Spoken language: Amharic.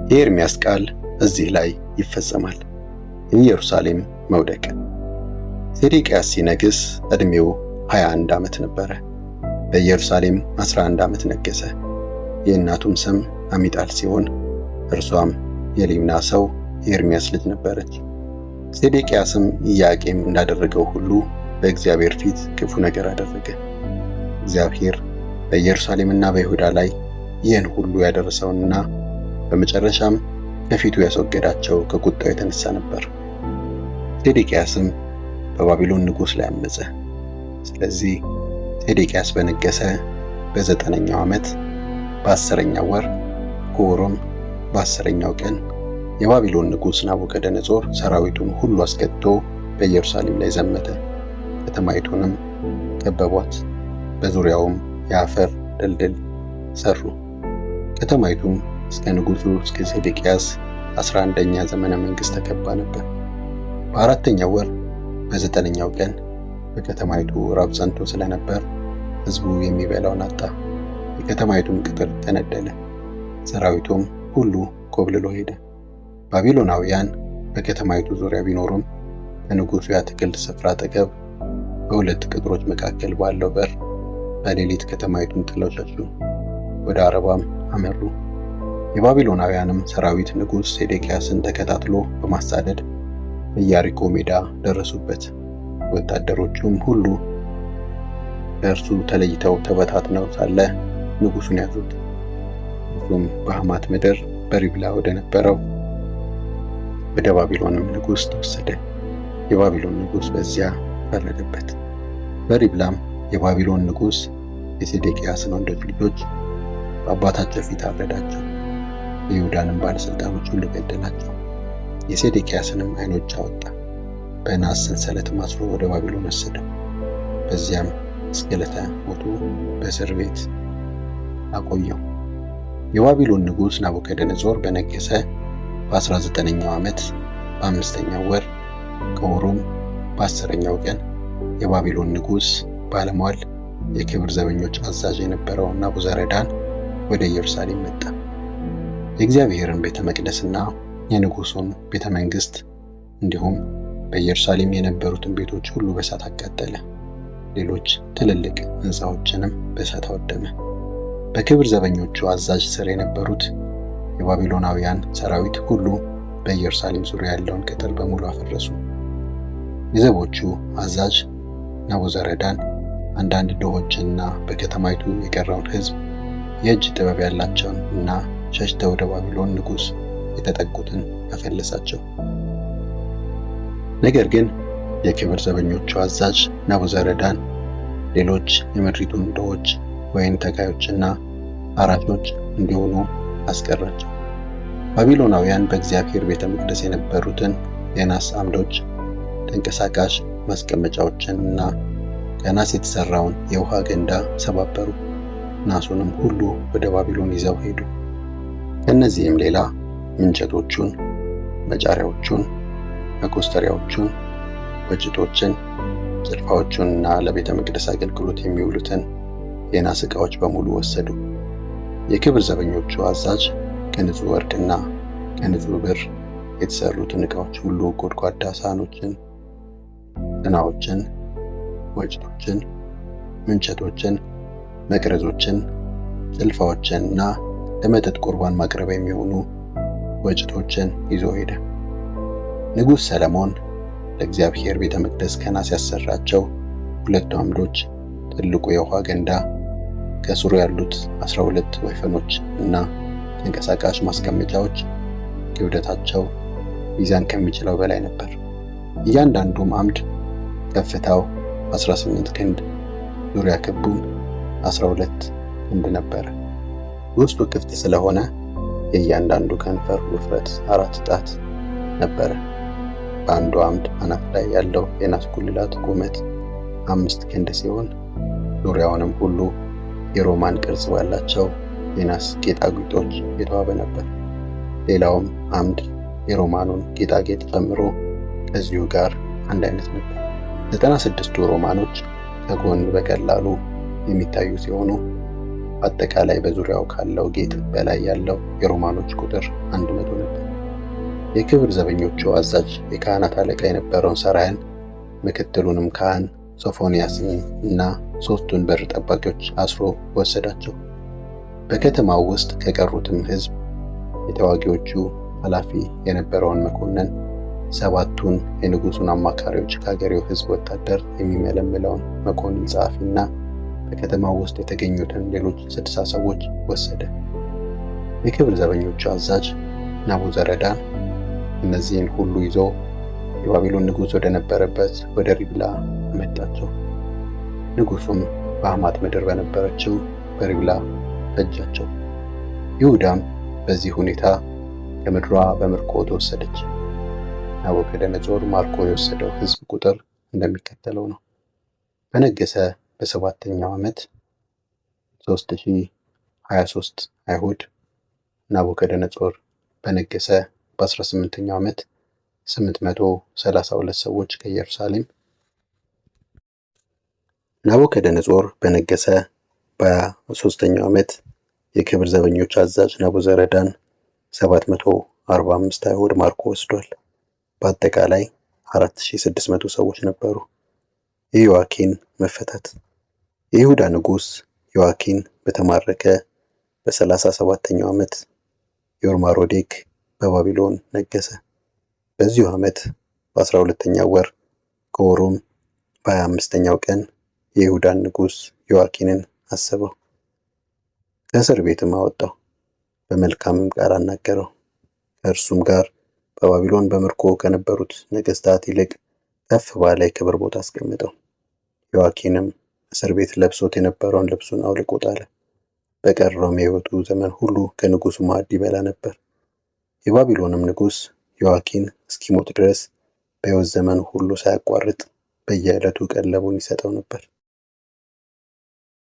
የኤርምያስ ቃል እዚህ ላይ ይፈጸማል። የኢየሩሳሌም መውደቅ። ሴዴቅያስ ሲነግስ ዕድሜው 21 ዓመት ነበረ። በኢየሩሳሌም 11 ዓመት ነገሰ። የእናቱም ስም አሚጣል ሲሆን እርሷም የሊብና ሰው የኤርምያስ ልጅ ነበረች። ሴዴቅያስም ኢያቄም እንዳደረገው ሁሉ በእግዚአብሔር ፊት ክፉ ነገር አደረገ። እግዚአብሔር በኢየሩሳሌምና በይሁዳ ላይ ይህን ሁሉ ያደረሰውንና በመጨረሻም ከፊቱ ያስወገዳቸው ከቁጣው የተነሳ ነበር። ሴዴቅያስም በባቢሎን ንጉሥ ላይ አመፀ። ስለዚህ ሴዴቅያስ በነገሰ በ9ኛው ዓመት በ10ኛው ወር ከወሩም በ10ኛው ቀን የባቢሎን ንጉሥ ናቡከደነፆር ሰራዊቱን ሁሉ አስከትቶ በኢየሩሳሌም ላይ ዘመተ። ከተማይቱንም ከበቧት፣ በዙሪያውም የአፈር ድልድል ሰሩ። ከተማይቱም እስከ ንጉሡ እስከ ሴዴቅያስ 11ኛ ዘመነ መንግሥት ተከባ ነበር። በ4ኛው ወር በ9ኛው ቀን በከተማይቱ ራብ ጸንቶ ስለነበር ሕዝቡ የሚበላውን አጣ። የከተማይቱም ቅጥር ተነደለ፣ ሰራዊቱም ሁሉ ኮብልሎ ሄደ። ባቢሎናውያን በከተማይቱ ዙሪያ ቢኖሩም በንጉሡ የአትክልት ስፍራ አጠገብ በሁለት ቅጥሮች መካከል ባለው በር በሌሊት ከተማይቱን ጥለው ሸሹ፣ ወደ አረባም አመሩ። የባቢሎናውያንም ሰራዊት ንጉሥ ሴዴቅያስን ተከታትሎ በማሳደድ በኢያሪኮ ሜዳ ደረሱበት። ወታደሮቹም ሁሉ ከእርሱ ተለይተው ተበታትነው ሳለ ንጉሡን ያዙት። እርሱም በሐማት ምድር በሪብላ ወደ ነበረው ወደ ባቢሎንም ንጉሥ ተወሰደ። የባቢሎን ንጉሥ በዚያ ፈረደበት። በሪብላም የባቢሎን ንጉሥ የሴዴቅያስን ወንዶች ልጆች በአባታቸው ፊት አረዳቸው። የይሁዳንም ባለሥልጣኖች ሁሉ ገደላቸው። የሴዴቅያስንም ዓይኖች አወጣ፣ በናስ ሰንሰለትም አስሮ ወደ ባቢሎን ወሰደው። በዚያም እስከ ዕለተ ሞቱ በእስር ቤት አቆየው። የባቢሎን ንጉሥ ናቡከደነፆር በነገሰ በ19ኛው ዓመት በ5ኛው ወር ከወሩም በ10ኛው ቀን የባቢሎን ንጉሥ ባለሟል የክብር ዘበኞች አዛዥ የነበረው ናቡዘረዳን ወደ ኢየሩሳሌም መጣ። የእግዚአብሔርን ቤተ መቅደስና የንጉሡን ቤተ መንግሥት እንዲሁም በኢየሩሳሌም የነበሩትን ቤቶች ሁሉ በእሳት አቃጠለ። ሌሎች ትልልቅ ሕንፃዎችንም በእሳት አወደመ። በክብር ዘበኞቹ አዛዥ ስር የነበሩት የባቢሎናውያን ሰራዊት ሁሉ በኢየሩሳሌም ዙሪያ ያለውን ቅጥር በሙሉ አፈረሱ። የዘቦቹ አዛዥ ናቡዘረዳን አንዳንድ ድሆችንና በከተማይቱ የቀረውን ሕዝብ የእጅ ጥበብ ያላቸውን እና ሸሽተው ወደ ባቢሎን ንጉሥ የተጠጉትን አፈለሳቸው። ነገር ግን የክብር ዘበኞቹ አዛዥ ናቡዘረዳን ሌሎች የምድሪቱን ድሆች ወይን ተካዮችና አራሾች እንዲሆኑ አስቀራቸው። ባቢሎናውያን በእግዚአብሔር ቤተ መቅደስ የነበሩትን የናስ አምዶች፣ ተንቀሳቃሽ ማስቀመጫዎችንና ከናስ የተሰራውን የውሃ ገንዳ ሰባበሩ። ናሱንም ሁሉ ወደ ባቢሎን ይዘው ሄዱ። ከእነዚህም ሌላ ምንቸቶቹን፣ መጫሪያዎቹን፣ መኮስተሪያዎቹን፣ ወጭቶችን፣ ጭልፋዎቹንና ለቤተ መቅደስ አገልግሎት የሚውሉትን የናስ ዕቃዎች በሙሉ ወሰዱ። የክብር ዘበኞቹ አዛዥ ከንጹሕ ወርቅና ከንጹሕ ብር የተሰሩትን ዕቃዎች ሁሉ፣ ጎድጓዳ ሳህኖችን፣ ጥናዎችን፣ ወጭቶችን፣ ምንቸቶችን፣ መቅረዞችን፣ ጭልፋዎችን እና ለመጠጥ ቁርባን ማቅረቢያ የሚሆኑ ወጭቶችን ይዞ ሄደ። ንጉሥ ሰለሞን ለእግዚአብሔር ቤተ መቅደስ ከናስ ያሰራቸው 2 አምዶች፣ ትልቁ የውሃ ገንዳ፣ ከስሩ ያሉት 12 ወይፈኖች እና ተንቀሳቃሽ ማስቀመጫዎች ክብደታቸው ሚዛን ከሚችለው በላይ ነበር። እያንዳንዱም አምድ ከፍታው 18 ክንድ፣ ዙሪያ ክቡም 12 ክንድ ነበረ። ውስጡ ክፍት ስለሆነ የእያንዳንዱ ከንፈር ውፍረት 4 ጣት ነበረ። በአንዱ አምድ አናት ላይ ያለው የናስ ጉልላት ቁመት 5 ክንድ ሲሆን ዙሪያውንም ሁሉ የሮማን ቅርጽ ባላቸው የናስ ጌጣጌጦች የተዋበ ነበር። ሌላውም አምድ የሮማኑን ጌጣጌጥ ጨምሮ ከዚሁ ጋር አንድ አይነት ነበር። 96ቱ ሮማኖች ከጎን በቀላሉ የሚታዩ ሲሆኑ አጠቃላይ በዙሪያው ካለው ጌጥ በላይ ያለው የሮማኖች ቁጥር 100 ነበር። የክብር ዘበኞቹ አዛዥ የካህናት አለቃ የነበረውን ሰራያን፣ ምክትሉንም ካህን ሶፎንያስን እና 3ቱን በር ጠባቂዎች አስሮ ወሰዳቸው። በከተማው ውስጥ ከቀሩትም ሕዝብ የተዋጊዎቹ ኃላፊ የነበረውን መኮንን፣ 7ቱን የንጉሡን አማካሪዎች፣ ከአገሬው ሕዝብ ወታደር የሚመለምለውን መኮንን ጸሐፊና በከተማው ውስጥ የተገኙትን ሌሎች 60 ሰዎች ወሰደ። የክብር ዘበኞቹ አዛዥ ናቡዘረዳን እነዚህን ሁሉ ይዞ የባቢሎን ንጉሥ ወደ ነበረበት ወደ ሪብላ አመጣቸው። ንጉሡም በሐማት ምድር በነበረችው በሪብላ ፈጃቸው። ይሁዳም በዚህ ሁኔታ ከምድሯ በምርኮ ተወሰደች። ናቡከደነፆር ማርኮ የወሰደው ሕዝብ ቁጥር እንደሚከተለው ነው። በነገሰ በ7ኛው ዓመት 3023 አይሁድ። ናቡከደነፆር በነገሰ በ18ኛው ዓመት 832 ሰዎች ከኢየሩሳሌም። ናቡከደነፆር በነገሰ በ23ኛው ዓመት የክብር ዘበኞች አዛዥ ናቡዘረዳን 745 አይሁድ ማርኮ ወስዷል። በአጠቃላይ 4600 ሰዎች ነበሩ። የዮአኪን መፈታት። የይሁዳ ንጉሥ ዮአኪን በተማረከ በ37ኛው ዓመት ዮርማሮዴክ በባቢሎን ነገሰ። በዚሁ ዓመት በ12ኛው ወር ከወሩም በ25ኛው ቀን የይሁዳን ንጉሥ ዮአኪንን አሰበው፣ ከእስር ቤትም አወጣው፣ በመልካምም ቃል አናገረው። ከእርሱም ጋር በባቢሎን በምርኮ ከነበሩት ነገሥታት ይልቅ ከፍ ባለ የክብር ቦታ አስቀምጠው። ዮአኪንም እስር ቤት ለብሶት የነበረውን ልብሱን አውልቆ ጣለ። በቀረውም የሕይወቱ ዘመን ሁሉ ከንጉሡ ማዕድ ይበላ ነበር። የባቢሎንም ንጉሥ ዮአኪን እስኪሞት ድረስ በሕይወት ዘመኑ ሁሉ ሳያቋርጥ በየዕለቱ ቀለቡን ይሰጠው ነበር።